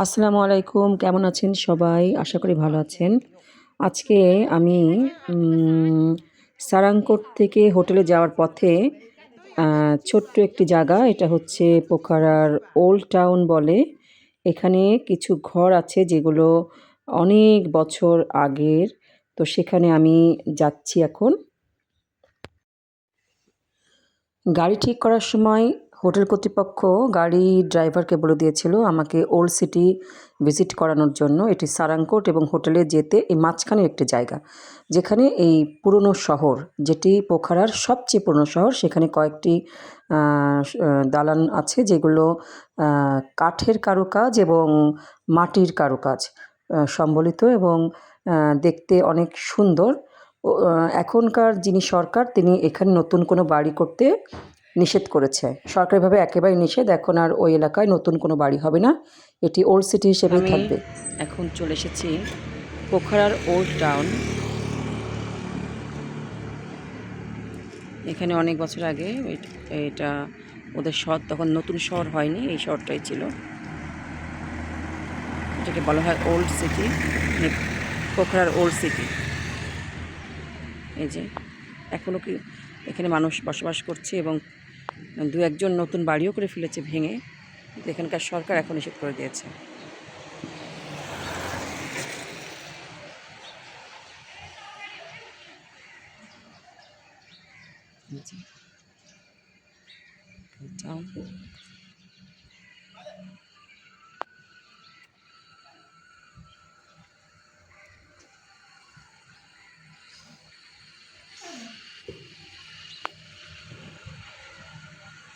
আসসালামু আলাইকুম। কেমন আছেন সবাই? আশা করি ভালো আছেন। আজকে আমি উম সারাংকোট থেকে হোটেলে যাওয়ার পথে আ ছোট্ট একটি জায়গা, এটা হচ্ছে পোখারার ওল্ড টাউন বলে। এখানে কিছু ঘর আছে যেগুলো অনেক বছর আগের। তো সেখানে আমি যাচ্ছি এখন। গাড়ি ঠিক করার সময় হোটেল কর্তৃপক্ষ গাড়ির ড্রাইভারকে বলে দিয়েছিল আমাকে ওল্ড সিটি ভিজিট করানোর জন্য। এটি সারাংকোট এবং হোটেলে যেতে এই মাঝখানের একটি জায়গা, যেখানে এই পুরনো শহর, যেটি পোখারার সবচেয়ে পুরনো শহর, সেখানে কয়েকটি দালান আছে যেগুলো কাঠের কারুকাজ এবং মাটির কারুকাজ সম্বলিত এবং দেখতে অনেক সুন্দর। এখনকার যিনি সরকার, তিনি এখানে নতুন কোনো বাড়ি করতে নিষেধ করেছে। সরকারিভাবে একেবারেই নিষেধ। এখন আর ওই এলাকায় নতুন কোনো বাড়ি হবে না। এটি ওল্ড সিটি হিসেবেই থাকবে। এখন চলে এসেছি পোখারার ওল্ড টাউন। এখানে অনেক বছর আগে এটা ওদের শহর, তখন নতুন শহর হয়নি, এই শহরটাই ছিল। এটাকে বলা হয় ওল্ড সিটি, পোখারার ওল্ড সিটি। এই যে এখনও কি এখানে মানুষ বসবাস করছে এবং দু একজন নতুন বাড়িও করে ফেলেছে ভেঙে। এখানকার সরকার এখন নিষেধ করে দিয়েছে।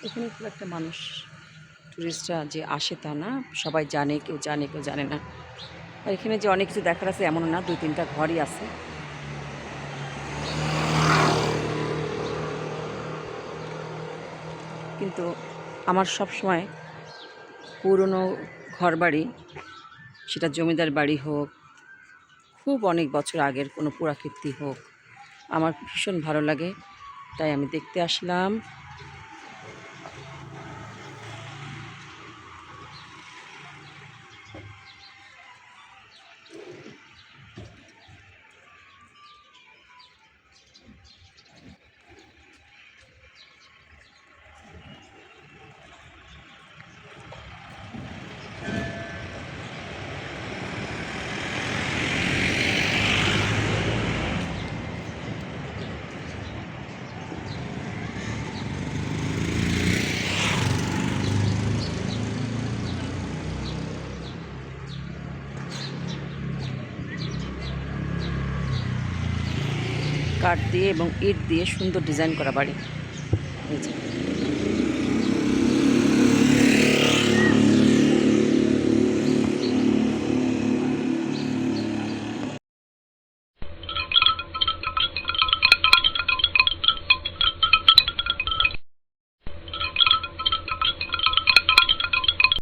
এখানে খুব একটা মানুষ, টুরিস্টরা যে আসে তা না, সবাই জানে, কেউ জানে কেউ জানে না। আর এখানে যে অনেক কিছু দেখার আছে এমন না, 2-3টা ঘরই আছে। কিন্তু আমার সব সময় পুরনো ঘরবাড়ি, সেটা জমিদার বাড়ি হোক, খুব অনেক বছর আগের কোনো পুরাকীর্তি হোক, আমার ভীষণ ভালো লাগে। তাই আমি দেখতে আসলাম। কাঠ দিয়ে এবং ইট দিয়ে সুন্দর ডিজাইন করা বাড়ি। এই যে